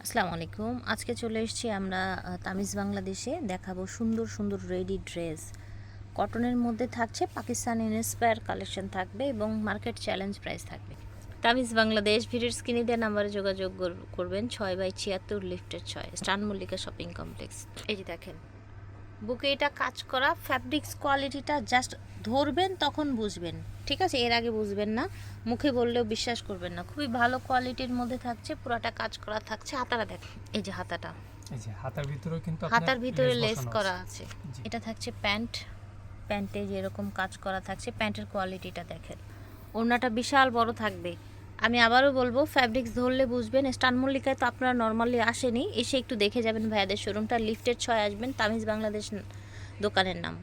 আসসালামু আলাইকুম। আজকে চলে এসেছি আমরা তামিজ বাংলাদেশে দেখাবো সুন্দর সুন্দর রেডি ড্রেস। কটনের মধ্যে থাকছে, পাকিস্তান ইন্সপায়ার কালেকশন থাকবে এবং মার্কেট চ্যালেঞ্জ প্রাইস থাকবে। তামিজ বাংলাদেশ ভিডিওর স্ক্রিনে দেওয়া নাম্বারে যোগাযোগ করবেন 6/76 লিফটের 6 স্টান মল্লিকা শপিং কমপ্লেক্স। এই যে দেখেন বুকে এটা কাজ করা, ফ্যাব্রিক্স কোয়ালিটিটা জাস্ট ধরবেন তখন বুঝবেন, ঠিক আছে? এর আগে বুঝবেন না, মুখে বললেও বিশ্বাস করবেন না। খুবই ভালো কোয়ালিটির মধ্যে থাকছে, পুরাটা কাজ করা থাকছে। হাতাটা দেখেন, এই যে হাতাটা, এই যে হাতার ভিতরেও কিন্তু হাতার ভিতরে লেস বসানো করা আছে। আছে। এটা থাকছে প্যান্ট, প্যান্টে যেরকম কাজ করা থাকছে, প্যান্টের কোয়ালিটিটা দেখেন। ওড়নাটা বিশাল বড় থাকবে। আমি আবারও বলবো, ফ্যাব্রিক্স ধরলে বুঝবেন। স্টান মল্লিকায় তো আপনারা নর্মালি আসেনি, এসে একটু দেখে যাবেন ভাইয়াদের শোরুমটা। লিফটের 6 আসবেন, তামিজ বাংলাদেশ দোকানের নাম।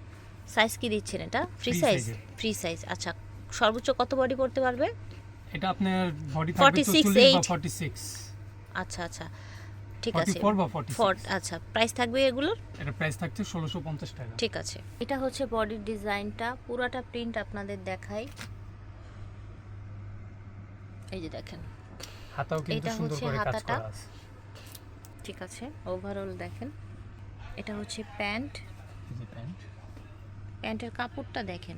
সাইজ কি দিচ্ছেন এটা? Free size? ফ্রি সাইজ, আচ্ছা। সর্বোচ্চ কত বডি পড়তে পারবে? এটা আপনার বডি থাকবে 46 বা 46। আচ্ছা আচ্ছা, ঠিক আছে। 44 বা 46। আচ্ছা, প্রাইস থাকবে এগুলোর? এটা প্রাইস থাকছে 1650 টাকা। ঠিক আছে। এটা হচ্ছে বডির ডিজাইনটা, পুরাটা প্রিন্ট আপনাদের দেখাই। এই যে দেখেন, হাতাও কিন্তু এটা সুন্দর হচ্ছে করে কাজ হাতাটা, করা আছে। ঠিক আছে। ওভারঅল দেখেন, এটা হচ্ছে প্যান্ট। এই যে প্যান্ট, প্যান্টের কাপড়টা দেখেন,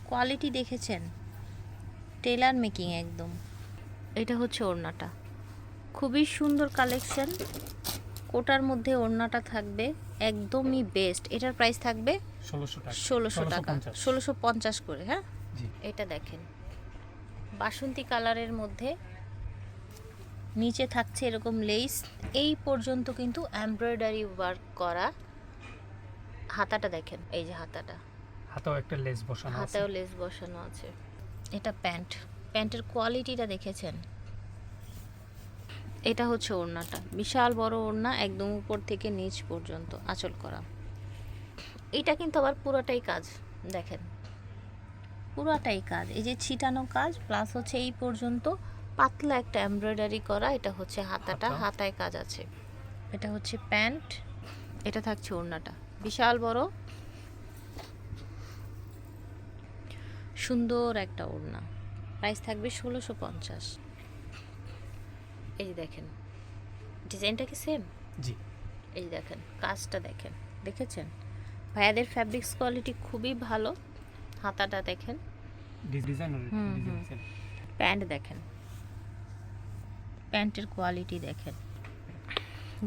কোয়ালিটি দেখেছেন, টেলার মেকিং একদম। এটা হচ্ছে ওড়নাটা, খুবই সুন্দর কালেকশন। কোটার মধ্যে ওড়নাটা থাকবে একদমই বেস্ট। এটার প্রাইস থাকবে 1600 টাকা। 1600 টাকা, 1650 করে। হ্যাঁ, জি। এটা দেখেন বাসন্তী কালারের মধ্যে, নিচে থাকছে এরকম লেস, এই পর্যন্ত কিন্তু এমব্রয়ডারি ওয়ার্ক করা। হাতাটা দেখেন, এই যে হাতাটা, হাতাও একটা লেস বসানো আছে। হাতেও লেস বসানো আছে। এটা প্যান্ট, প্যান্টের কোয়ালিটিটা দেখেছেন। এটা হচ্ছে ওড়নাটা, বিশাল বড় ওড়না, একদম উপর থেকে নিচ পর্যন্ত আঁচল করা। এটা কিন্তু আবার পুরোটাই কাজ দেখেন, পুরোটাই কাজ। এই যে ছিটানো কাজ, প্লাস হচ্ছে এই পর্যন্ত পাতলা একটা এমব্রয়ডারি করা। এটা হচ্ছে হাতাটা, হাতায় কাজ আছে। এটা হচ্ছে প্যান্ট, এটা থাকছে ওড়নাটা, বিশাল বড় সুন্দর একটা ওড়না। প্রাইস থাকবে 1650। এই যে দেখেন, ডিজাইনটা কি সেম? জি। এই যে দেখেন কাজটা দেখেন, দেখেছেন? ভাইয়াদের ফ্যাব্রিক্স কোয়ালিটি খুবই ভালো। হাতাটা দেখেন, ডিজাইনার ডিজাইন। প্যান্ট দেখেন, প্যান্টের কোয়ালিটি দেখেন।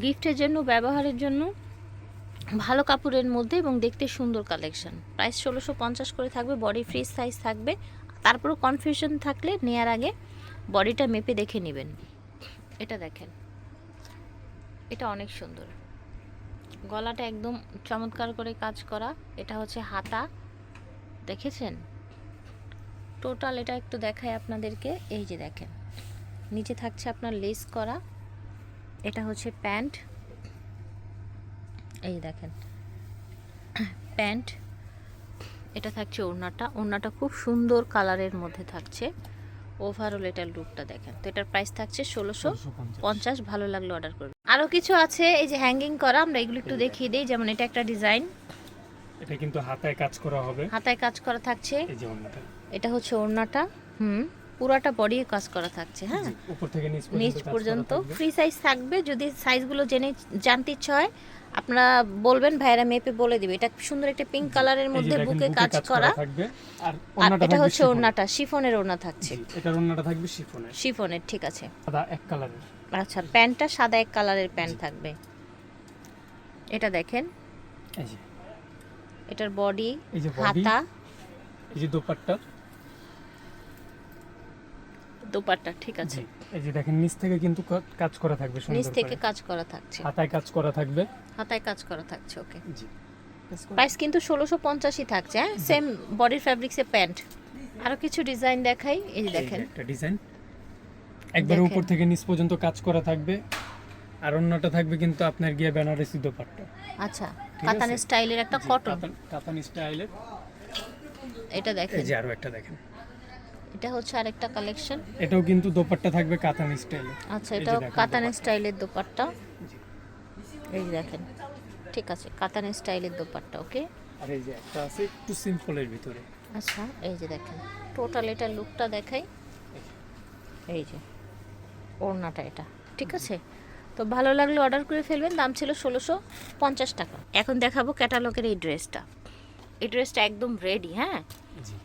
গিফটের জন্য, ব্যবহারের জন্য ভালো কাপড়ের মধ্যে এবং দেখতে সুন্দর কালেকশন। প্রাইস 1650 করে থাকবে। বডি ফ্রি সাইজ থাকবে। তারপরও কনফিউশন থাকলে নেয়ার আগে বডিটা মেপে দেখে নেবেন। এটা দেখেন, এটা অনেক সুন্দর, গলাটা একদম চমৎকার করে কাজ করা। এটা হচ্ছে হাতা, দেখেছেন? টোটাল এটা একটু দেখায় আপনাদেরকে। এই যে দেখেন, নিচে থাকছে আপনার লেস করা। এটা হচ্ছে প্যান্ট, এই দেখেন প্যান্ট। এটা থাকছে ওড়নাটা, ওড়নাটা খুব সুন্দর কালারের মধ্যে থাকছে। ওভারঅল এটার লুকটা দেখেন। তো এটার প্রাইস থাকছে 1650। ভালো লাগলে অর্ডার করবেন। আরও কিছু আছে এই যে হ্যাঙ্গিং করা, আমরা এগুলো একটু দেখিয়ে দিই। যেমন এটা একটা ডিজাইন, এটা কিন্তু হাতায় কাজ করা হবে। হাতায় কাজ করা থাকছে। এই যে ওড়নাটা, এটা হচ্ছে ওড়নাটা, পুরাটা বডি কাজ করা থাকছে। হ্যাঁ, উপর থেকে নিচ পর্যন্ত ফ্রি সাইজ থাকবে। যদি সাইজগুলো জানতে ইচ্ছা হয় আপনারা বলবেন, ভাইরা মেপে বলে দিবে। এটা সুন্দর একটা পিঙ্ক কালারের মধ্যে বুকে কাজ করা থাকবে। আর এটা হচ্ছে ওড়নাটা, শিফনের ওড়না থাকছে। এটার ওড়নাটা থাকবে শিফনের। শিফনের, ঠিক আছে। সাদা এক কালারের। আচ্ছা, প্যান্টটা সাদা এক কালারের প্যান্ট থাকবে। এটা দেখেন, এই যে এটার বডি, এই যে বডি, হাতা, এই যে দোপাট্টা, দোপাট্টা, ঠিক আছে। এই যে দেখেন নিচ থেকে কিন্তু কাজ করা থাকবে সুন্দর করে। নিচ থেকে কাজ করা থাকছে, হাতায় কাজ করা থাকবে। হাতায় কাজ করা থাকছে। ওকে, জি। প্রাইস কিন্তু 1650ই থাকছে। হ্যাঁ, সেম বডির ফ্যাব্রিক্সে প্যান্ট। আরো কিছু ডিজাইন দেখাই। এই যে দেখেন একটা ডিজাইন একবার উপর থেকে নিচ পর্যন্ত কাজ করা থাকবে। আর অন্যটা থাকবে কিন্তু আপনার গিয়ে বেনারসি দোপাট্টা। আচ্ছা, কাতান স্টাইলের একটা কটন, কাতান স্টাইলের। এটা দেখেন, এই যে আরো একটা দেখেন, এটা হচ্ছে আরেকটা কালেকশন। এটাও কিন্তু দোপাট্টা থাকবে কাতান স্টাইলের। আচ্ছা, এটাও কাতান স্টাইলের দোপাট্টা। এই যে দেখেন, ঠিক আছে, কাতান স্টাইলের দোপাট্টা। ওকে, আর এই যে একটা আছে একটু সিম্পলের ভিতরে। আচ্ছা, এই যে দেখেন টোটাল এটা লুকটা দেখাই। এই যে ওড়নাটা, এটা ঠিক আছে। তো ভালো লাগলে অর্ডার করে ফেলবেন। দাম ছিল 1650 টাকা। এখন দেখাবো ক্যাটালগের এই ড্রেসটা। এই ড্রেসটা একদম রেডি, হ্যাঁ জি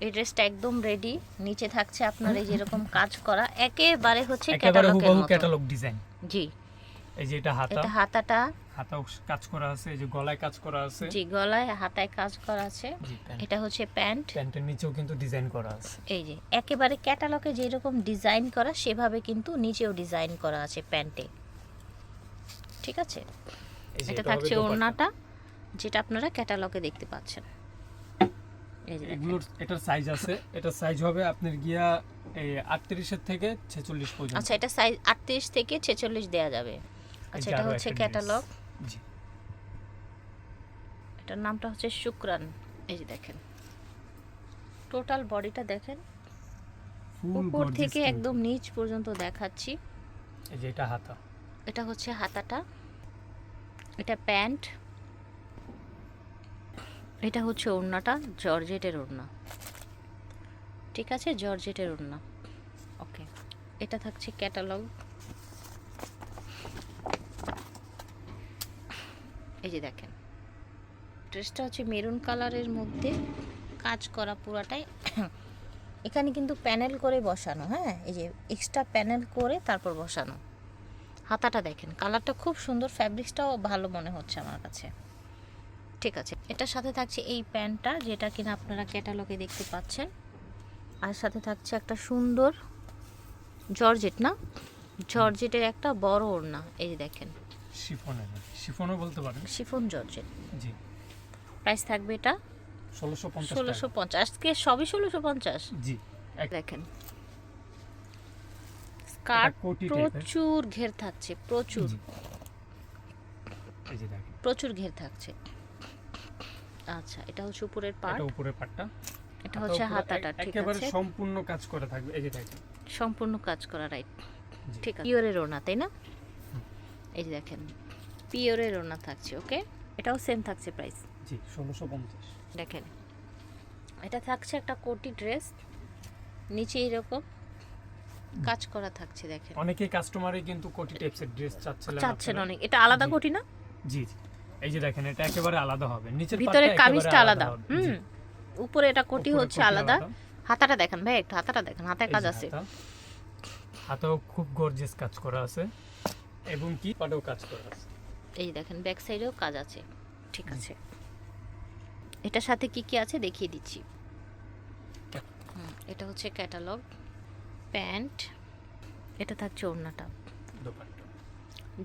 এই ড্রেসটা একদম রেডি। নিচে থাকছে আপনার এই যেরকম কাজ করা, একেবারে হচ্ছে একেবারে ক্যাটালগের হুবহু মতো। Catalogue design. জি, এই যে এটা হাতা, এটা হাতাটা, হাতাও কাজ করা আছে, এই যে গলায় কাজ করা আছে। জি গলায় হাতায় কাজ করা আছে। জি প্যান্ট, এটা হচ্ছে প্যান্ট। প্যান্টের নিচেও কিন্তু ডিজাইন করা আছে। এই যে একেবারে ক্যাটালগে যেরকম ডিজাইন করা সেভাবে কিন্তু নিচেও ডিজাইন করা আছে প্যান্টে, ঠিক আছে। এই যে এটা হবে থাকছে দোপাট্টা। ওড়নাটা, যেটা আপনারা ক্যাটালগে দেখতে পাচ্ছেন। এই যে দেখেন। এগুলোর এটার সাইজ আছে, এটার সাইজ হবে আপনার গিয়া এই 38 এর থেকে 46 পর্যন্ত। আচ্ছা, এটা সাইজ 38 থেকে 46 দেয়া যাবে। আচ্ছা, এই যে এটা আরো হচ্ছে একটা ক্যাটালগ। dress। জি এটার নামটা হচ্ছে শুক্রান। এই যে দেখেন, টোটাল বডিটা দেখেন, ফুল উপর গর্জিয়াস থেকে কিন্তু। একদম নিচ পর্যন্ত দেখাচ্ছি। এই যে এটা হাতা, এটা হচ্ছে হাতাটা, এটা প্যান্ট, এটা হচ্ছে ওড়নাটা, জর্জেটের ওড়না, ঠিক আছে, জর্জেটের ওড়না। ওকে, এটা থাকছে ক্যাটালগ। এই যে দেখেন, ড্রেসটা হচ্ছে মেরুন কালারের মধ্যে কাজ করা পুরাটাই। এখানে কিন্তু প্যানেল করে বসানো, হ্যাঁ এই যে এক্সট্রা প্যানেল করে তারপর বসানো। হাতাটা দেখেন, কালারটা খুব সুন্দর, ফ্যাব্রিক্সটাও ভালো মনে হচ্ছে আমার কাছে, ঠিক আছে। এটার সাথে থাকছে এই প্যান্টটা, যেটা কিনা আপনারা ক্যাটালগে দেখতে পাচ্ছেন। আর সাথে থাকছে একটা সুন্দর জর্জেট, না জর্জেটের একটা বড় ওড়না। এই যে দেখেন, শিফনের, শিফনও বলতে পারেন। Chiffon georgette. জি প্রাইস থাকবে এটা 1650 টাকা। 1650। আজকে সবই 1650। জি দেখেন, স্কার্ট কোটি টাইপের। প্রচুর ঘের থাকছে, প্রচুর জি। এই যে দেখেন, প্রচুর ঘের থাকছে। আচ্ছা, এটা হচ্ছে উপরের পার্ট, এটা উপরের পাটটা, এটা হচ্ছে হাতাটা, ঠিক একেবারে আছে, সম্পূর্ণ কাজ করা থাকবে। এই যে দেখেন, সম্পূর্ণ কাজ করা, রাইট, জি। ঠিক আছে। পিওরের ওড়না, তাই না? এই যে দেখেন, পিওরের ওড়না থাকছে। ওকে, এটাও সেম থাকছে প্রাইস। জি 1650। দেখেন, এটা থাকছে একটা কোটি ড্রেস, নিচে এরকম কাজ করা থাকছে। দেখেন, অনেকেই কাস্টমারই কিন্তু কোটি টাইপসের ড্রেস চাচ্ছেন চাচ্ছেন অনেক, এটা আলাদা জি। কোটি না? জি জি। এই যে দেখেন, এটা একেবারে আলাদা হবে, নিচের ভিতরে পাটটা কামিজটা একেবারে আলাদা, হবে। জি। উপরে এটা কোটি উপরে হচ্ছে কোটি আলাদা। হাতাটা দেখেন ভাই, একটু হাতাটা দেখেন, হাতায় এই কাজ যে আছে। হাতা। হাতাও খুব গর্জিয়াস কাজ করা আছে, এবং কি পাটেও কাজ করা আছে। এই যে দেখেন, ব্যাক সাইডেও কাজ আছে, ঠিক আছে। এটার সাথে কি কি আছে দেখিয়ে দিচ্ছি। এটা হচ্ছে ক্যাটালগ, প্যান্ট, এটা থাকছে ওড়নাটা। দোপাট্টা।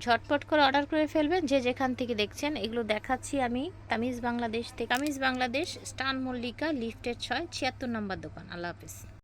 ঝটপট করে অর্ডার করে ফেলবেন, যে যেখান থেকে দেখছেন। এগুলো দেখাচ্ছি আমি তামিজ বাংলাদেশ থেকে। তামিজ বাংলাদেশ, স্টান মল্লিকা, লিফটের 6, 76 নম্বর দোকান। আল্লাহ হাফিজ।